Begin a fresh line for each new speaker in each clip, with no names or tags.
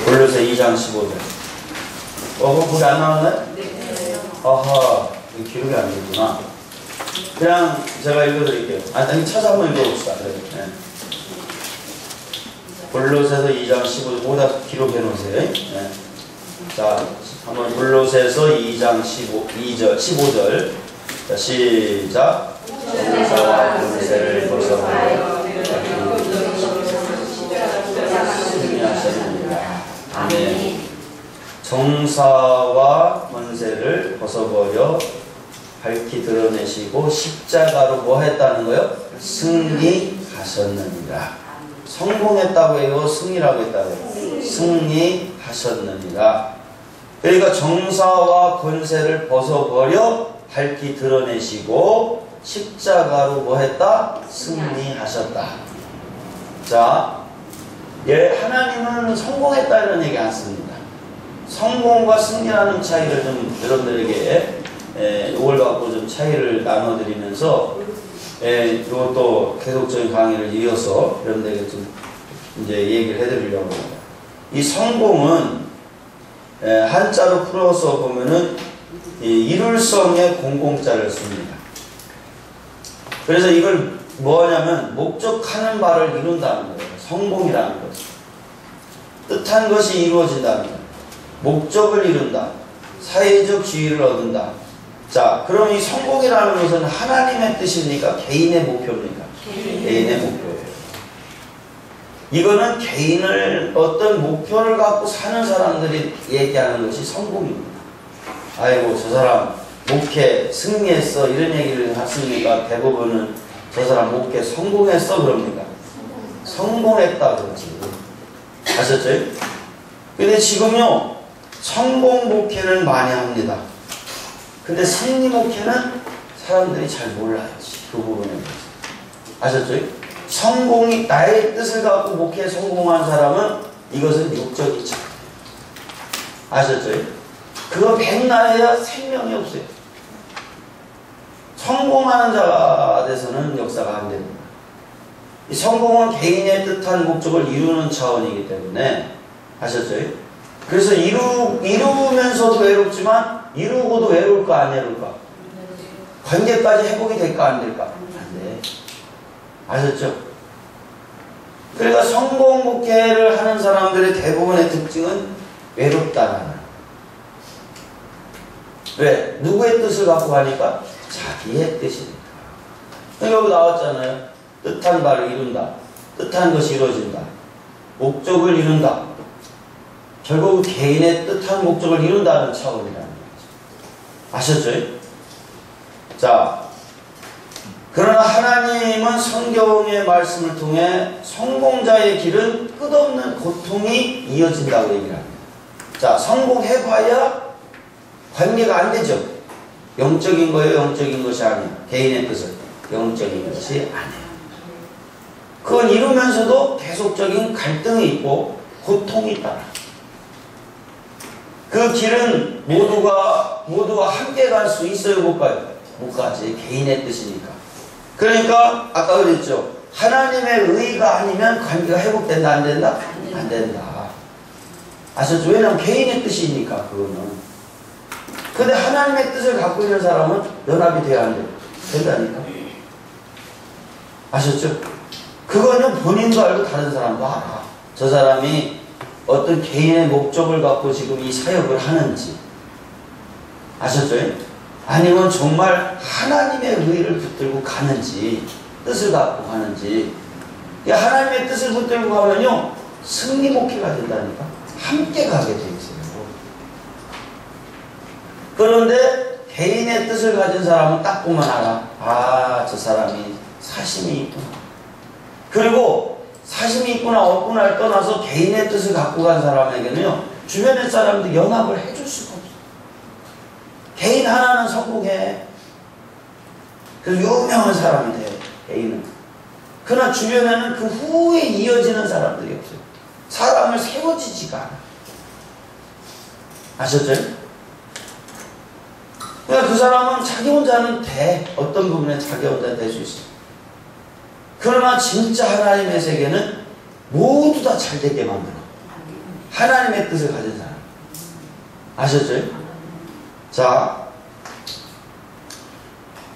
골로새 2장 15절. 거기 안 나오나요?
네.
아하, 이거 기록이 안 되구나. 그냥 제가 읽어드릴게요. 아니, 찾아 한번 읽어봅시다. 네. 골로새서 2장 15절, 거기다 기록해 놓으세요. 네. 자, 한번 골로새서 2장 15절. 자, 시작. 정사와 권세를 벗어버려 승리하셨느니라. 아멘. 정사와 권세를 벗어버려 밝히 드러내시고 십자가로 뭐 했다는 거요? 승리하셨느니라. 성공했다고 해요? 승리라고 했다고 해요? 승리하셨느니라. 그러니까 정사와 권세를 벗어버려 밝히 드러내시고 십자가로 뭐 했다? 승리하셨다. 자, 하나님은 성공했다 이런 얘기 안 씁니다. 성공과 승리라는 차이를 좀 여러분들에게 이걸 갖고 좀 차이를 나눠드리면서 이것도 계속적인 강의를 이어서 여러분들에게 좀 이제 얘기를 해드리려고 합니다. 이 성공은 한자로 풀어서 보면은 이룰성의 공공자를 씁니다. 그래서 이걸 뭐냐면 목적하는 바를 이룬다는 거예요. 성공이라는 것은 뜻한 것이 이루어진다는 거예요. 목적을 이룬다. 사회적 지위를 얻는다. 자, 그럼 이 성공이라는 것은 하나님의 뜻입니까? 개인의 목표입니까? 개인의 목표예요. 이거는 개인을 어떤 목표를 갖고 사는 사람들이 얘기하는 것이 성공입니다. 아이고 저 사람 목회 승리했어 이런 얘기를 하십니까? 대부분은 저 사람 목회 성공했어 그럽니까? 성공했다 그러지. 아셨죠? 근데 지금요 성공 목회는 많이 합니다. 근데 승리 목회는 사람들이 잘 몰라요. 그 부분에 대해서. 아셨죠? 성공이 나의 뜻을 갖고 목회에 성공한 사람은 이것은 육적이죠. 아셨죠? 그거 백날해야 생명이 없어요. 성공하는 자가 돼서는 역사가 안 됩니다. 이 성공은 개인의 뜻한 목적을 이루는 차원이기 때문에 아셨죠? 그래서 이루면서도 외롭지만 이루고도 외로울까 안 외로울까? 관계까지 회복이 될까 안 될까? 안 돼. 아셨죠? 그러니까 성공 목회를 하는 사람들의 대부분의 특징은 외롭다는. 왜? 누구의 뜻을 갖고 하니까? 자기의 뜻이니까. 여기 나왔잖아요. 뜻한 바를 이룬다. 뜻한 것이 이루어진다. 목적을 이룬다. 결국 개인의 뜻한 목적을 이룬다는 차원이라는 거죠. 아셨죠? 자, 그러나 하나님은 성경의 말씀을 통해 성공자의 길은 끝없는 고통이 이어진다고 얘기를 합니다. 자, 성공해봐야 관계가 안 되죠. 영적인 거예요, 영적인 것이 아니에요. 개인의 뜻은 영적인 것이 아니에요. 그건 이루면서도 계속적인 갈등이 있고 고통이 있다. 그 길은 모두가 함께 갈 수 있어요, 못 가요? 못 가지. 개인의 뜻이니까. 그러니까 아까 그랬죠. 하나님의 의가 아니면 관계가 회복된다, 안 된다? 안 된다. 아셨죠? 왜냐하면 개인의 뜻이니까 그거는. 근데 하나님의 뜻을 갖고 있는 사람은 연합이 돼야 안 돼. 된다니까. 아셨죠? 그거는 본인도 알고 다른 사람도 알아. 저 사람이 어떤 개인의 목적을 갖고 지금 이 사역을 하는지. 아셨죠? 아니면 정말 하나님의 의를 붙들고 가는지, 뜻을 갖고 가는지. 하나님의 뜻을 붙들고 가면요 승리 목회가 된다니까. 함께 가게 돼 있어요. 그런데 개인의 뜻을 가진 사람은 딱 보면 알아. 아, 저 사람이 사심이 있구나. 그리고 사심이 있구나 없구나를 떠나서 개인의 뜻을 갖고 간 사람에게는요 주변의 사람들 연합을 해줄 수가 없어. 개인 하나는 성공해. 그래서 유명한 사람이 돼. 개인은. 그러나 주변에는 그 후에 이어지는 사람들이 없어요. 사람을 세워지지가 않아. 아셨죠? 그러니까 그 사람은 자기 혼자는 돼. 어떤 부분에 자기 혼자 될 수 있어. 그러나 진짜 하나님의 세계는 모두 다 잘 되게 만들어. 하나님의 뜻을 가진 사람. 아셨죠? 자,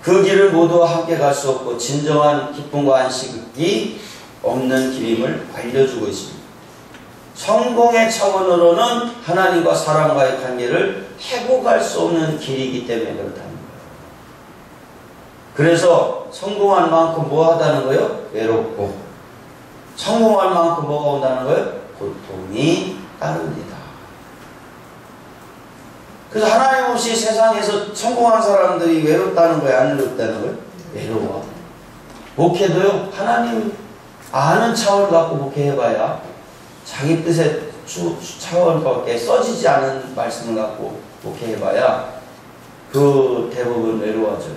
그 길을 모두와 함께 갈 수 없고 진정한 기쁨과 안식이 없는 길임을 알려주고 있습니다. 성공의 차원으로는 하나님과 사람과의 관계를 회복할 수 없는 길이기 때문에 그렇다는 거예요. 그래서 성공한 만큼 뭐 하다는 거예요? 외롭고. 성공할 만큼 뭐가 온다는 거예요? 고통이 따릅니다. 그래서 하나님 없이 세상에서 성공한 사람들이 외롭다는 거예요? 안 외롭다는 거예요? 외로워. 목회도요, 하나님 아는 차원을 갖고 목회해봐야 자기 뜻의 차원밖에 써지지 않은 말씀을 갖고 목회해봐야 그 대부분 외로워져요.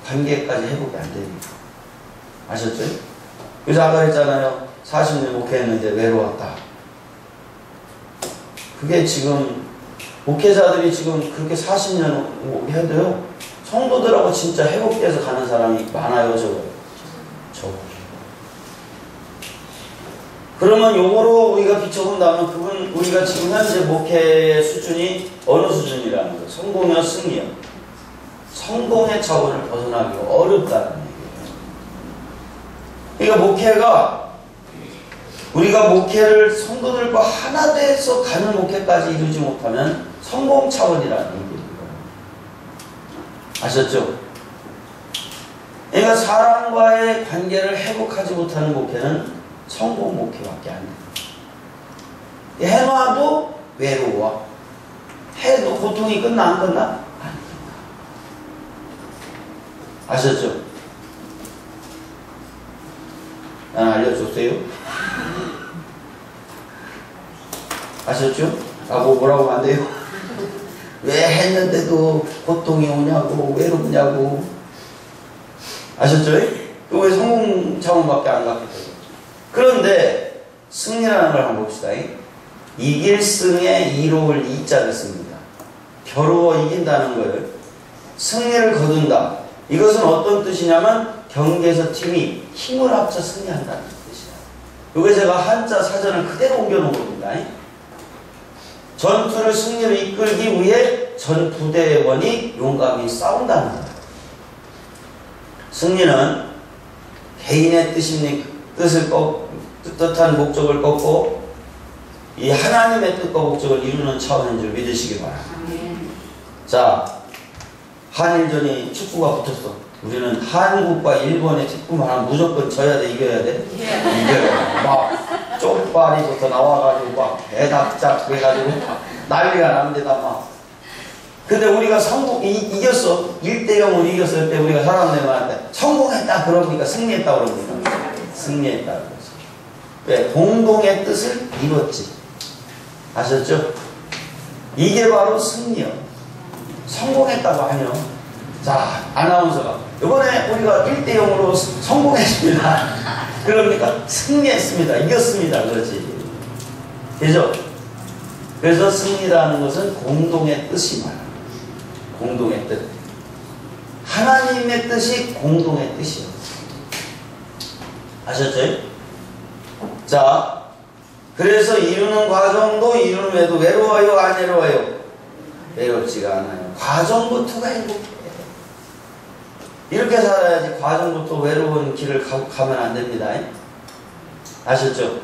관계까지 회복이 안 됩니다. 아셨죠? 그래서 아까 그랬잖아요. 40년 목회했는데 외로웠다. 그게 지금 목회자들이 지금 그렇게 40년 해도요, 성도들하고 진짜 회복돼서 가는 사람이 많아요, 저거. 그러면 요거로 우리가 비춰본다면 그분, 우리가 지금 현재 목회 수준이 어느 수준이라는 거예요? 성공이요, 승리요? 성공의 차원을 벗어나기 어렵다는 얘기예요. 그러니까 목회가, 우리가 목회를 성도들과 하나 돼서 가는 목회까지 이루지 못하면 성공 차원이라는 얘기입니다. 아셨죠? 그러니까 사람과의 관계를 회복하지 못하는 목회는 성공 목회밖에 안 돼요. 해놔도 외로워. 해도 고통이 끝나 안 끝나? 안 끝나. 아셨죠? 난 알려줬어요? 아셨죠? 뭐라고 하면 안 돼요? 왜 했는데도 고통이 오냐고, 외롭냐고. 아셨죠? 왜 성공 차원밖에 안 갔겠어요? 그런데 승리라는 걸 한번 봅시다. 이길 승에 이로울 이자를 씁니다. 겨루어 이긴다는 걸 승리를 거둔다. 이것은 어떤 뜻이냐면 경기에서 팀이 힘을 합쳐 승리한다는 뜻이야. 이거 제가 한자 사전을 그대로 옮겨놓은 겁니다. 전투를 승리로 이끌기 위해 전 부대원이 용감히 싸운다는 거예요. 승리는 개인의 뜻한 목적을 꺾고 이 하나님의 뜻과 목적을 이루는 차원인 줄 믿으시기 바랍니다. 자, 한일전이 축구가 붙었어. 우리는 한국과 일본의 축구만 하면 무조건 져야 돼, 이겨야 돼? 이겨야 돼. 막 쪽발이부터 나와가지고 막 대답작 해가지고 난리가 납니다, 막. 근데 우리가 이겼어. 1대0으로 이겼을 때 우리가 사람들한테 성공했다 그러니까 승리했다 그럽니다. 승리했다 그러죠. 왜? 공동의 뜻을 이뤘지. 아셨죠? 이게 바로 승리요. 성공했다고 하냐. 자, 아나운서가 이번에 우리가 1대0으로 성공했습니다. 그러니까 승리했습니다. 이겼습니다. 그렇지. 되죠? 그래서 승리라는 것은 공동의 뜻이 말이야. 공동의 뜻. 하나님의 뜻이 공동의 뜻이에요. 아셨죠? 자, 그래서 이루는 과정도 이루는데도 외로워요, 안 외로워요? 외롭지가 않아요. 과정부터가 행복해요. 이렇게 살아야지 과정부터 외로운 길을 가면 안 됩니다. 아셨죠?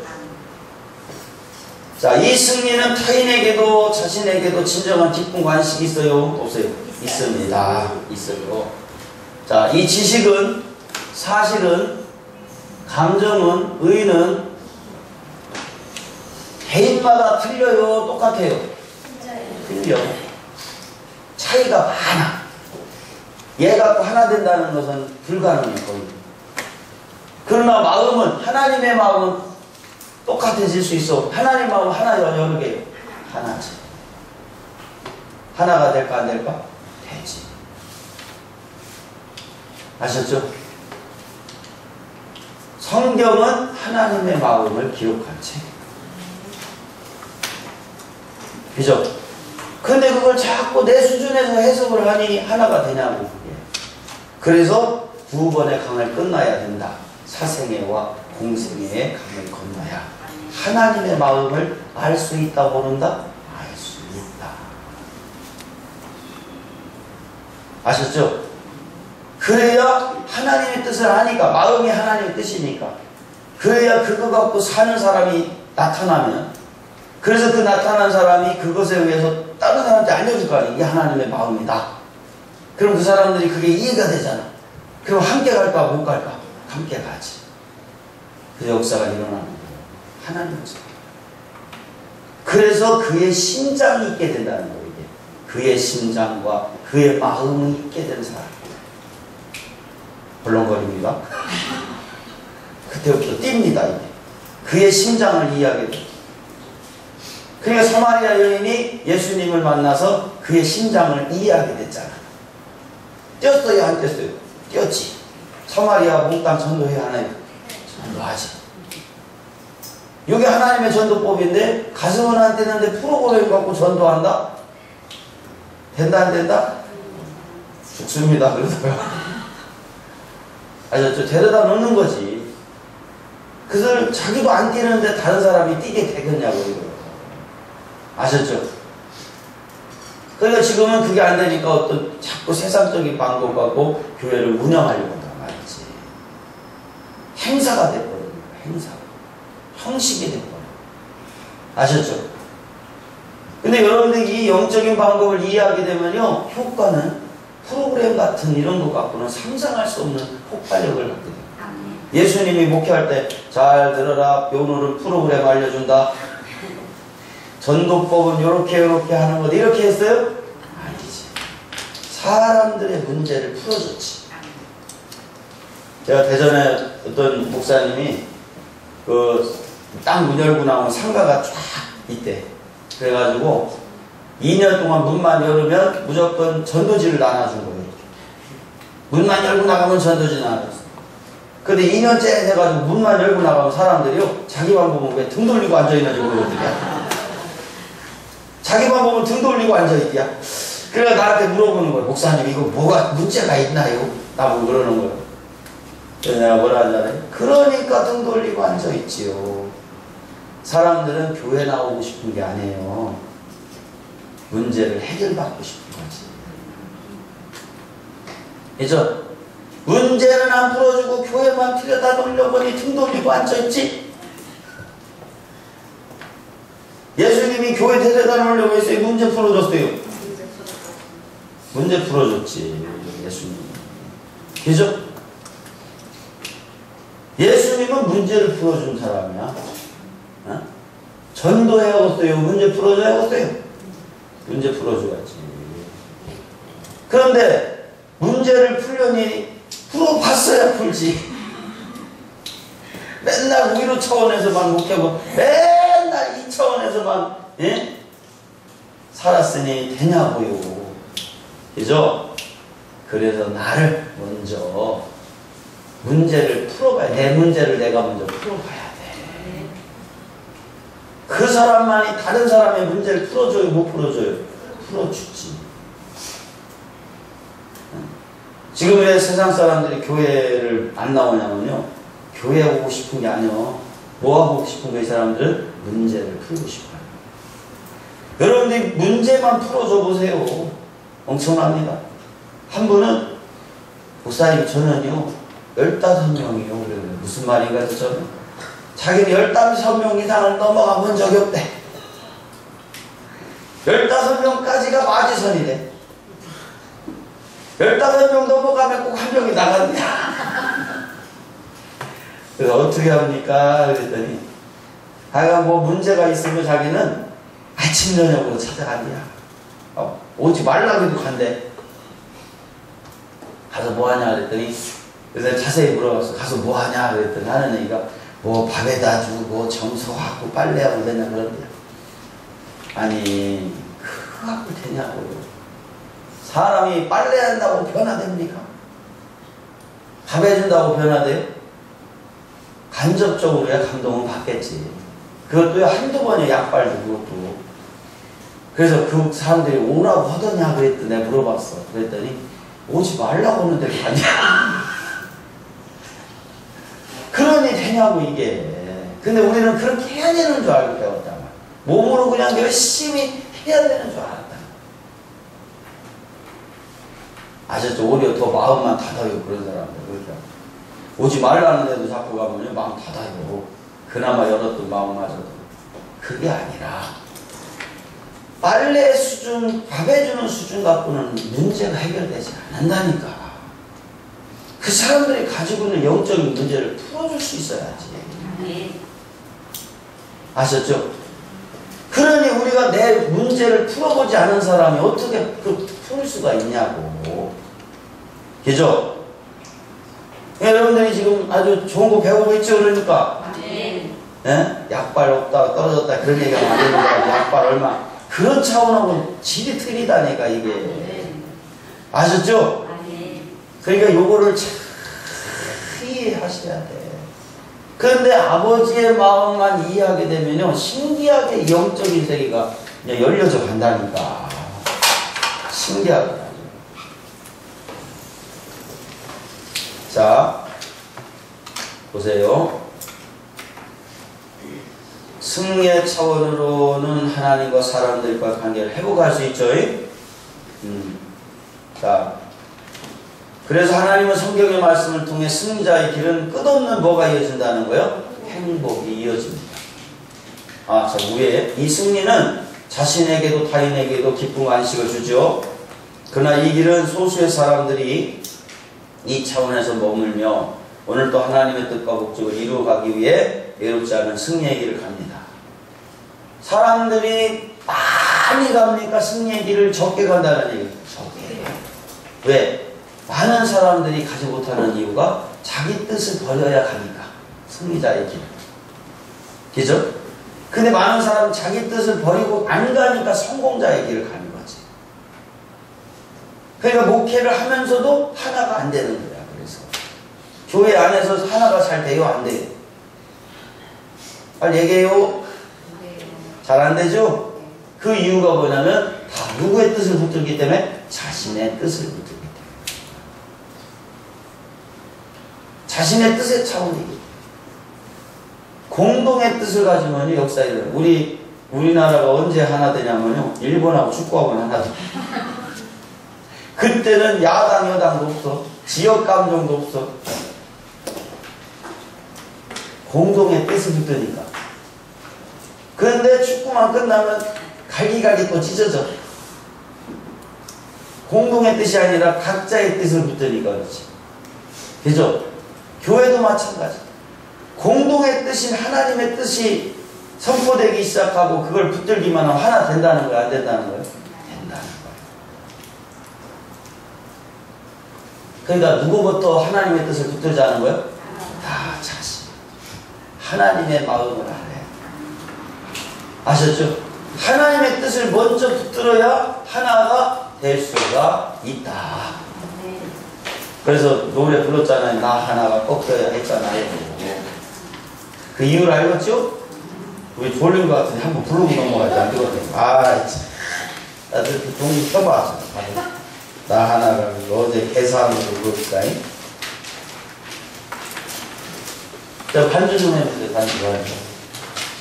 자, 이 승리는 타인에게도 자신에게도 진정한 기쁨과 안식이 있어요? 없어요? 있습니다. 있어요. 자, 이 지식은, 사실은, 감정은, 의는 개인마다 틀려요? 똑같아요? 틀려. 차이가 많아. 얘 갖고 하나 된다는 것은 불가능해, 거의. 그러나 마음은, 하나님의 마음은 똑같아질 수 있어. 하나님 마음은 하나 여러 개예요. 하나지. 하나가 될까 안 될까? 되지. 아셨죠? 성경은 하나님의 마음을 기록한 책. 그죠? 근데 그걸 자꾸 내 수준에서 해석을 하니 하나가 되냐고. 그게. 그래서 두 번의 강을 끝나야 된다. 사생애와 공생애의 강을 건너야. 하나님의 마음을 알 수 있다 모른다? 알 수 있다. 아셨죠? 그래야 하나님의 뜻을 아니까, 마음이 하나님의 뜻이니까, 그래야 그거 갖고 사는 사람이 나타나면, 그래서 그 나타난 사람이 그것에 의해서 다른 사람한테 알려줄 거 아니에요. 이게 하나님의 마음이다. 그럼 그 사람들이 그게 이해가 되잖아. 그럼 함께 갈까 못 갈까? 함께 가지. 그 역사가 일어나는 거예요. 하나님 역사. 그래서 그의 심장이 있게 된다는 거예요. 이게. 그의 심장과 그의 마음이 있게 된 사람. 벌렁거립니다. 그때부터 뜁니다. 이게. 그의 심장을 이해하게 돼요. 그러니까 사마리아 여인이 예수님을 만나서 그의 심장을 이해하게 됐잖아. 뛰었어요? 안 뛰었어요? 뛰었지. 사마리아 몽땅 전도해 하나요? 전도하지. 이게 하나님의 전도법인데 가슴은 안 뛰는데 프로그램 갖고 전도한다? 된다 안 된다? 죽습니다. 그러다가 아셨죠? 데려다 놓는 거지. 그래서 자기도 안 뛰는데 다른 사람이 뛰게 되겠냐고 이거. 아셨죠? 그러니까 지금은 그게 안 되니까 어떤 자꾸 세상적인 방법 갖고 교회를 운영하려고 한단 말이지. 행사가 돼버려요. 행사. 형식이 돼버려요. 아셨죠? 근데 여러분들이 이 영적인 방법을 이해하게 되면요, 효과는 프로그램 같은 이런 것 갖고는 상상할 수 없는 폭발력을 갖게 돼요. 예수님이 목회할 때 잘 들어라. 오늘은 프로그램 알려준다. 전도법은 요렇게 하는 것 이렇게 했어요? 아니지. 사람들의 문제를 풀어줬지. 제가 대전에 어떤 목사님이 그 딱 문 열고 나오면 상가가 쫙 있대. 그래가지고 2년 동안 문만 열으면 무조건 전도지를 나눠준 거예요. 문만 열고 나가면 전도지 나눠줬어. 근데 2년째 해가지고 문만 열고 나가면 사람들이요, 자기만 보면 왜 등 돌리고 앉아있는지 모르거든요. 자기만 보면 등 돌리고 앉아있디야. 그래서 나한테 물어보는 거예요. 목사님, 이거 뭐가 문제가 있나요? 나보고 그러는 거예요. 그래서 내가 뭐라 하잖아요. 그러니까 등 돌리고 앉아있지요. 사람들은 교회 나오고 싶은 게 아니에요. 문제를 해결받고 싶은 거지. 그죠? 문제는 안 풀어주고 교회만 들여다 돌려보니 등 돌리고 앉아있지? 예수님이 교회 데려다 놓으려고 했어요? 문제 풀어줬어요? 문제 풀어줬지. 예수님. 그죠? 예수님은 문제를 풀어준 사람이야. 어? 전도해야겠어요? 문제 풀어줘야겠어요? 문제 풀어줘야지. 그런데 문제를 풀려니 풀어봤어야 풀지. 맨날 위로 차원에서만 목회하고 맨날 이 차원에서만 예? 살았으니 되냐고요. 그죠? 그래서 나를 먼저 문제를 풀어봐야 돼. 내 문제를 내가 먼저 풀어봐야 돼. 그 사람만이 다른 사람의 문제를 풀어줘요? 못 풀어줘요? 풀어주지. 지금 왜 세상 사람들이 교회를 안 나오냐면요, 교회 오고 싶은 게 아니요, 뭐 하고 싶은 거예요? 이 사람들 문제를 풀고 싶어요. 여러분들이 문제만 풀어줘 보세요. 엄청납니다. 한 분은 목사님 저는요 15명이요. 그래요. 무슨 말인가 저는 자기는 15명 이상을 넘어가 본 적이 없대. 15명까지가 마지선이래. 15명 넘어가면 꼭 한 명이 나간대. 그래서 어떻게 합니까? 그랬더니 하여간 뭐 문제가 있으면 자기는 아침 저녁으로 찾아간대야. 오지 말라고 해도 간대. 가서 뭐 하냐 그랬더니, 그래서 자세히 물어봤어. 가서 뭐 하냐 그랬더니 하는 애가 뭐 밥에다 주고 청소하고 빨래하고 되냐 그런대요. 아니 그거 갖고 되냐고요. 사람이 빨래한다고 변화됩니까? 밥 해준다고 변화돼요? 간접적으로야 감동은 받겠지. 그것도 한두 번에 약발 주고 그것도. 그래서 그 사람들이 오라고 하더냐 그랬더니 내가 물어봤어. 그랬더니 오지 말라고 하는 데가 아니야. 그러니 되냐고 이게. 근데 우리는 그렇게 해야 되는 줄 알고 배웠단 말이야. 몸으로 그냥 열심히 해야 되는 줄 알았다. 아셨죠? 오히려 더 마음만 닫아요. 그런 사람들. 그렇죠? 오지 말라는데도 자꾸 가면 마음 닫아요. 그나마 열었던 마음마저도. 그게 아니라 빨래 수준, 밥 해주는 수준 갖고는 문제가 해결되지 않는다니까. 그 사람들이 가지고 있는 영적인 문제를 풀어줄 수 있어야지. 아셨죠? 그러니 우리가 내 문제를 풀어보지 않은 사람이 어떻게 풀 수가 있냐고. 그죠? 여러분들이 지금 아주 좋은 거 배우고 있죠? 그러니까. 예? 약발 없다, 떨어졌다, 그런 얘기하면 안 되는 거야. 약발 얼마. 그런 차원하고는 질이 틀리다니까, 이게. 아셨죠? 그러니까 요거를 잘 이해하셔야 돼. 그런데 아버지의 마음만 이해하게 되면요, 신기하게 영적인 세계가 열려져 간다니까. 신기하다. 자, 보세요. 승리의 차원으로는 하나님과 사람들과 관계를 회복할 수 있죠. 자, 그래서 하나님은 성경의 말씀을 통해 승리자의 길은 끝없는 뭐가 이어진다는 거예요? 행복이 이어집니다. 아, 자, 위에 이 승리는 자신에게도 타인에게도 기쁨과 안식을 주죠. 그러나 이 길은 소수의 사람들이 이 차원에서 머물며 오늘 또 하나님의 뜻과 목적을 이루어가기 위해 외롭지 않은 승리의 길을 갑니다. 사람들이 많이 갑니까? 승리의 길을 적게 간다는 얘기예요. 적게. 왜? 많은 사람들이 가지 못하는 이유가 자기 뜻을 버려야 가니까. 승리자의 길. 그죠? 근데 많은 사람은 자기 뜻을 버리고 안 가니까 성공자의 길을 가는 거지. 그러니까 목회를 하면서도 하나가 안 되는 거야. 그래서 교회 안에서 하나가 잘 돼요? 안 돼요? 빨리 얘기해요. 잘 안 되죠? 그 이유가 뭐냐면 다 누구의 뜻을 붙들기 때문에? 자신의 뜻을 붙들기 때문에. 자신의 뜻의 차원이기. 공동의 뜻을 가지면 역사에 우리나라가 언제 하나 되냐면요, 일본하고 축구하고는 하나 돼. 그때는 야당 여당도 없어. 지역 감정도 없어. 공동의 뜻을 붙드니까. 그런데 축구만 끝나면 갈기갈기 또 찢어져. 공동의 뜻이 아니라 각자의 뜻을 붙드니까 그렇지. 그죠? 교회도 마찬가지. 공동의 뜻인 하나님의 뜻이 선포되기 시작하고 그걸 붙들기만 하면 하나 된다는 거야? 안 된다는 거야? 된다는 거야. 그러니까 누구부터 하나님의 뜻을 붙들자는 거예요? 다 자신. 하나님의 마음을 알아요. 아셨죠? 하나님의 뜻을 먼저 붙들어야 하나가 될 수가 있다. 그래서 노래 불렀잖아요. 나 하나가 꺾여야 했잖아요. 그 이유를 알겠죠? 우리 졸린 것 같은데 한번 부르고 넘어가지 안 되거든요. 아, 참. 나도 종이 펴봐. 나 하나가 어제 계산으로 그럽시다. 자, 반주 좀 해보세요. 반주 좀 해보세요.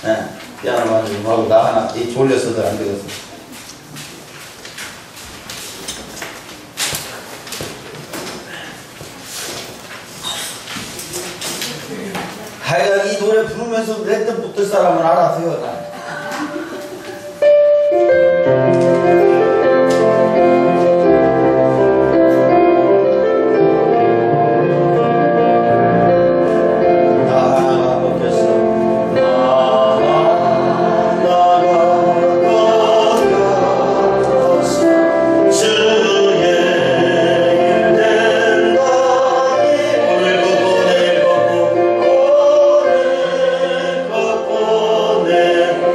네. 피아노 반주 좀 하고 나 하나 이 졸려서도 안 되겠어. 하여간 이 노래 부르면서 레드 붙을 사람은 알아서요. 나.
내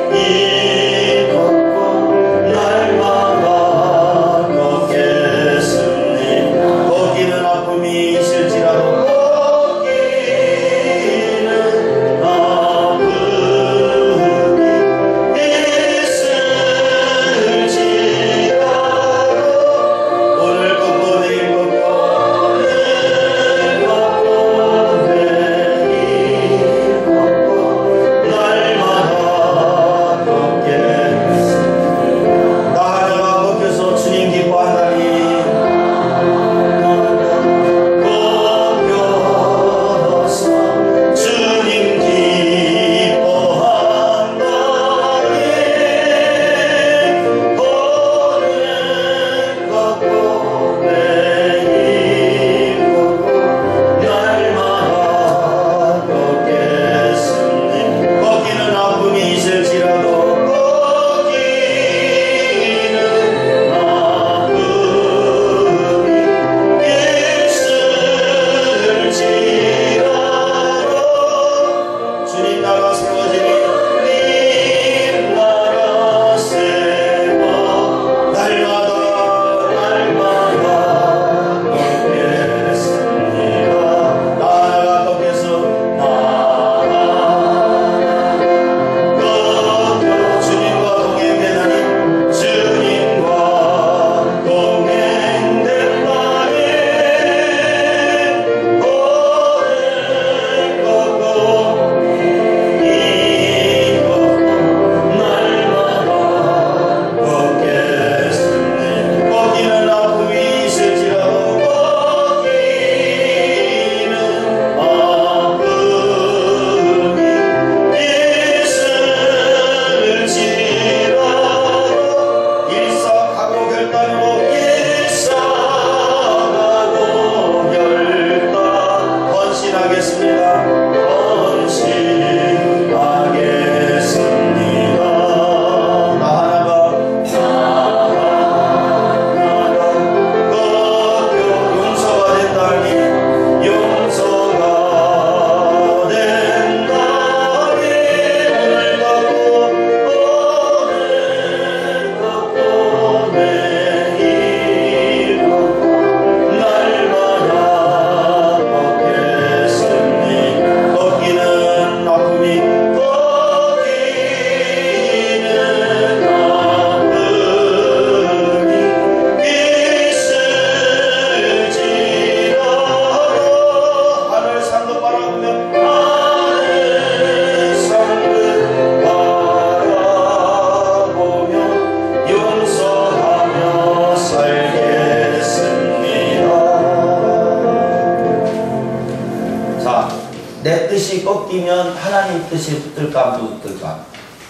내 뜻이 꺾이면 하나님 뜻이 붙들까 안 붙들까?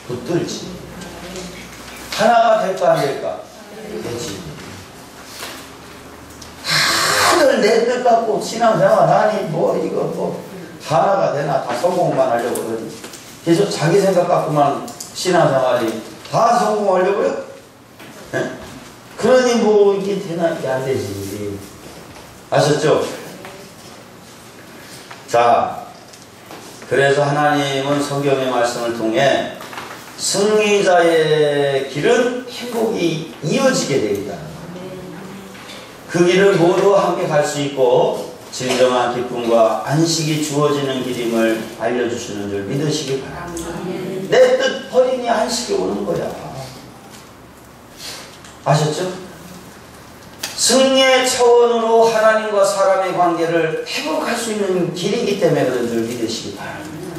붙들지. 하나가 될까 안 될까? 되지. 다들 내 뜻 갖고 신앙생활 하니 뭐 이거 뭐 하나가 되나 다 성공만 하려고 그러지. 계속 자기 생각 갖고만 신앙생활이 다 성공하려고 그래? 네? 그러니 뭐 이게 되나 이게 안 되지. 아셨죠? 자, 그래서 하나님은 성경의 말씀을 통해 승리자의 길은 행복이 이어지게 되어 있다는 거예요. 그 길을 모두 함께 갈 수 있고 진정한 기쁨과 안식이 주어지는 길임을 알려주시는 줄 믿으시기 바랍니다. 내 뜻 버리니 안식이 오는 거야. 아셨죠? 승리의 차원으로 하나님과 사람의 관계를 회복할 수 있는 길이기 때문에 그런 줄 믿으시기 바랍니다.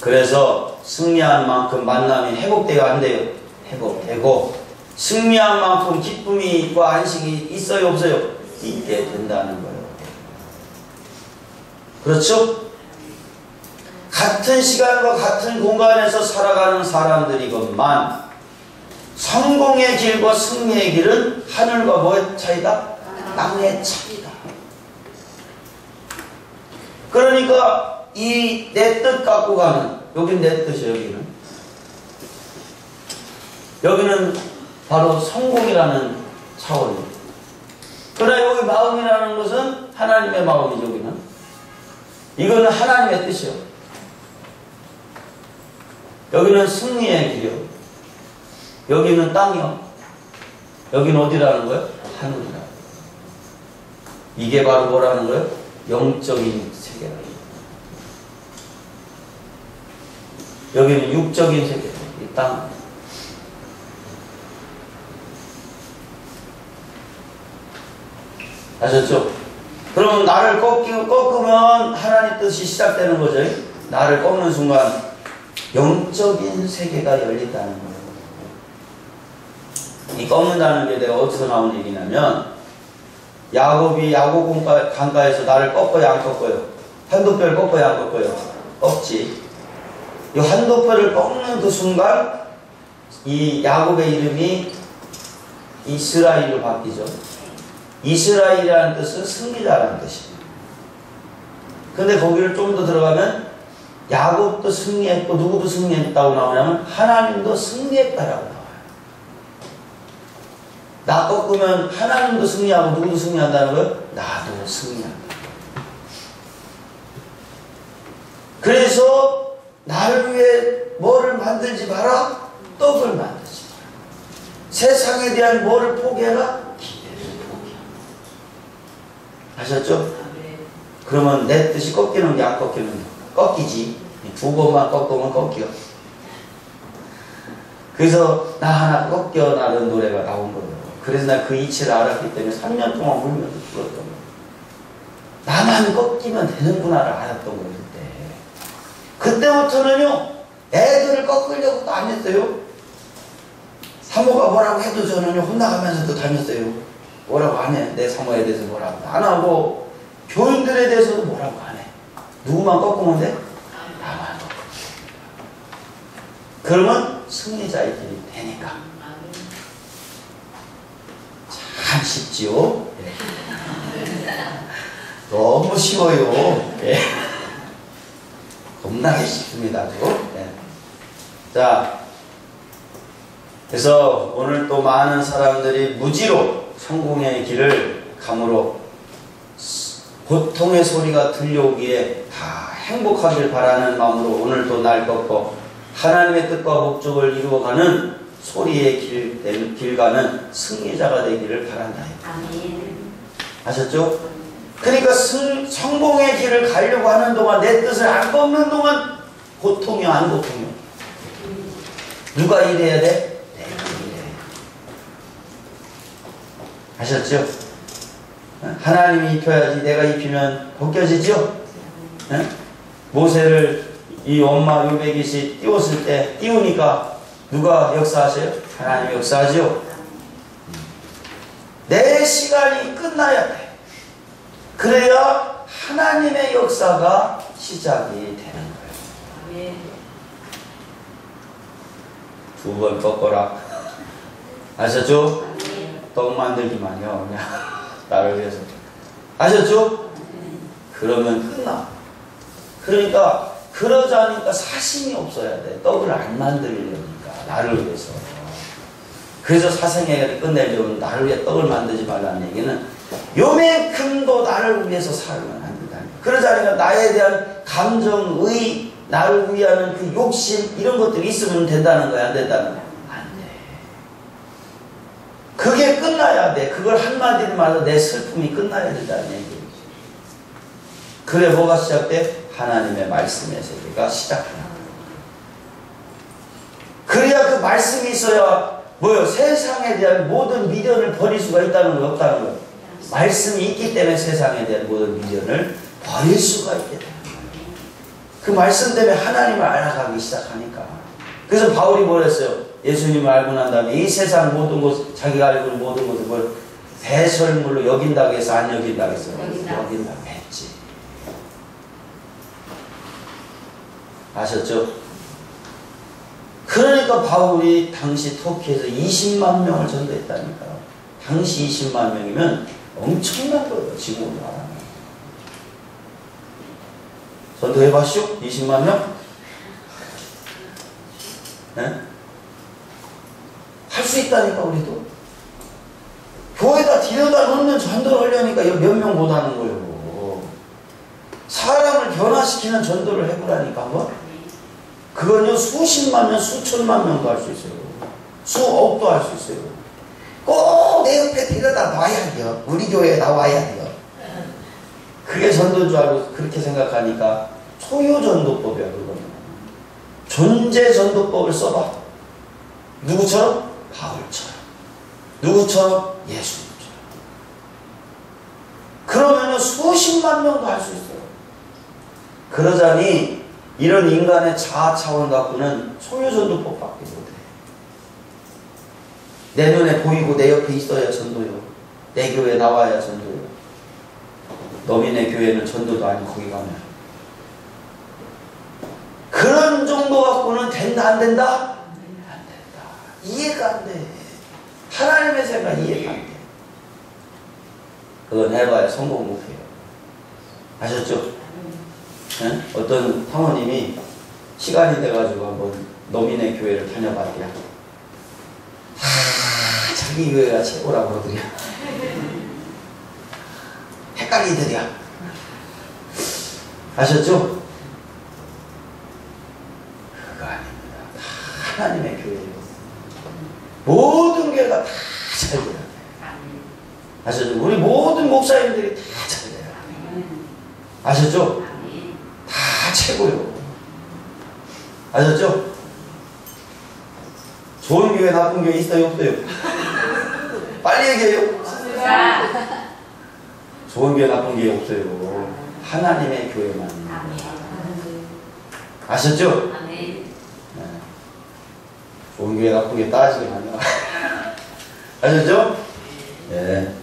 그래서 승리한 만큼 만남이 회복돼요 안 돼요? 회복되고 승리한 만큼 기쁨과 안식이 있어요 없어요? 있게 된다는 거예요. 그렇죠? 같은 시간과 같은 공간에서 살아가는 사람들이건만 성공의 길과 승리의 길은 하늘과 뭐의 차이다? 땅의 차이다. 그러니까 이 내 뜻 갖고 가는, 여긴 내 뜻이에요. 여기는 바로 성공이라는 차원이에요. 그러나 여기 마음이라는 것은 하나님의 마음이죠. 여기는 이거는 하나님의 뜻이요. 여기는 승리의 길이요. 여기는 땅이요. 여기는 어디라는 거예요? 하늘이라. 이게 바로 뭐라는 거예요? 영적인 세계라. 여기는 육적인 세계. 이 땅. 아셨죠? 그러면 나를 꺾으면 하나님 뜻이 시작되는 거죠. 나를 꺾는 순간 영적인 세계가 열린다는 거예요. 이 꺾는다는 게 내가 어디서 나온 얘기냐면 야곱이 야곱 강가에서 나를 꺾어요 안 꺾어요? 한도뼈를 꺾어요 안 꺾어요? 꺾지. 이 한도뼈를 꺾는 그 순간 이 야곱의 이름이 이스라엘로 바뀌죠. 이스라엘이라는 뜻은 승리자라는 뜻입니다. 근데 거기를 좀 더 들어가면 야곱도 승리했고 누구도 승리했다고 나오냐면 하나님도 승리했다라고 나와요. 나 꺾으면 하나님도 승리하고 누구도 승리한다는 거예요? 나도 승리한다. 그래서 나를 위해 뭐를 만들지 마라? 떡을 만들지 마라. 세상에 대한 뭐를 포기해라? 기대를 포기하라. 아셨죠? 그러면 내 뜻이 꺾이는 게 안 꺾이는 게 꺾이지. 두 번만 꺾으면 꺾여. 그래서 나 하나 꺾여라는 노래가 나온 거예요. 그래서 나 그 이치를 알았기 때문에 3년 동안 울면서 불렀던 거예요. 나만 꺾이면 되는구나를 알았던 거예요. 그때부터는요 애들을 꺾으려고도 안 했어요. 사모가 뭐라고 해도 저는요 혼나가면서도 다녔어요. 뭐라고 안 해. 내 사모에 대해서 뭐라고 안 하고 교인들에 대해서도 뭐라고 안 해. 누구만 꺾으면 돼? 나만 꺾으면. 그러면 승리자의 길이 되니까. 참 쉽지요? 네. 너무 쉬워요. 네. 겁나게 쉽습니다. 네. 자, 그래서 오늘 또 많은 사람들이 무지로 성공의 길을 감으로 고통의 소리가 들려오기에 다 행복하길 바라는 마음으로 오늘도 날 꺾고 하나님의 뜻과 목적을 이루어가는 소리의 길 가는 승리자가 되기를 바란다. 아멘. 아셨죠? 그러니까 성공의 길을 가려고 하는 동안 내 뜻을 안 꺾는 동안 고통이요 안 고통이요? 누가 일해야 돼? 내가 일해야 돼. 아셨죠? 하나님이 입혀야지 내가 입히면 벗겨지죠? 네? 모세를 이 엄마 요백이시 띄웠을 때 띄우니까 누가 역사하세요? 하나님이 역사하죠? 내 시간이 끝나야 돼. 그래야 하나님의 역사가 시작이 되는 거예요.
아멘.
두 번 꺾어라. 아셨죠?
아멘.
떡 만들기만요. 그냥 나를 위해서. 아셨죠? 그러면 끝나. 그러니까 그러자니까 사심이 없어야 돼. 떡을 안 만들려니까 나를 위해서. 그래서 사생애를 끝내려면 나를 위해 떡을 만들지 말라는 얘기는 요만큼도 나를 위해서 살면 안 된다. 그러자니까 나에 대한 감정의 나를 위하는 그 욕심 이런 것들이 있으면 된다는 거야, 안 된다는 거야? 안 돼. 그게 끝나야 돼. 그걸 한마디로 말해서 내 슬픔이 끝나야 된다는 얘기지. 그래 뭐가 시작돼? 하나님의 말씀의 세계가 시작한다. 그래야 그 말씀이 있어야 뭐요? 세상에 대한 모든 미련을 버릴 수가 있다는 거 없다는 거예요. 말씀이 있기 때문에 세상에 대한 모든 미련을 버릴 수가 있게 돼요. 그 말씀 때문에 하나님을 알아가기 시작하니까. 그래서 바울이 뭐랬어요? 예수님을 알고 난 다음에 이 세상 모든 것, 자기가 알고 있는 모든 것을 뭘 배설물로 여긴다고 해서 안 여긴다고 했어요? 여긴다고 했지. 아셨죠? 그러니까 바울이 당시 터키에서 20만 명을 전도했다니까요. 당시 20만 명이면 엄청난 거예요. 지금으로 말하면. 전도해봤쇼? 20만 명? 네? 할 수 있다니까 우리도. 교회에다 들여다 놓는 전도를 하려니까 몇 명 못하는 거예요. 사람을 변화시키는 전도를 해보라니까 한번. 그건요 수십만 명, 수천만 명도 할 수 있어요. 수억도 할 수 있어요. 꼭 내 옆에 데려다 놔야 돼요. 우리 교회에 나와야 돼요. 그게 전도인 줄 알고 그렇게 생각하니까 소유전도법이야. 그거는 존재 전도법을 써봐. 누구처럼? 바울처럼. 누구처럼? 예수님처럼. 그러면요 수십만 명도 할 수 있어요. 그러자니 이런 인간의 자아 차원 갖고는 소유전도법밖에 못해. 내 눈에 보이고 내 옆에 있어야 전도요. 내 교회에 나와야 전도요. 너민의 교회는 전도도 아니고 거기 가면. 그런 정도 갖고는 된다 안 된다? 안 된다. 이해가 안 돼. 하나님의 생각 이해가 안 돼. 그건 해봐야 성공 못해요. 아셨죠? 네? 어떤 사모님이 시간이 돼가지고 한번 너민의 교회를 다녀봤대요. 자기 교회가 최고라고 그러더래요. 헷갈리더래요. 아셨죠? 그거 아닙니다. 다 하나님의 교회예요. 모든 교회가 다 잘 돼요. 아셨죠? 우리 모든 목사님들이 다 잘 돼요. 아셨죠? 다 최고요. 아셨죠? 좋은 교회, 나쁜 교회 있어요, 없어요? 빨리 얘기해요. 좋은 교회, 나쁜 교회 없어요. 하나님의 교회만. 아셨죠? 네. 좋은 교회, 나쁜 교회 따지게 하냐. 아셨죠? 네.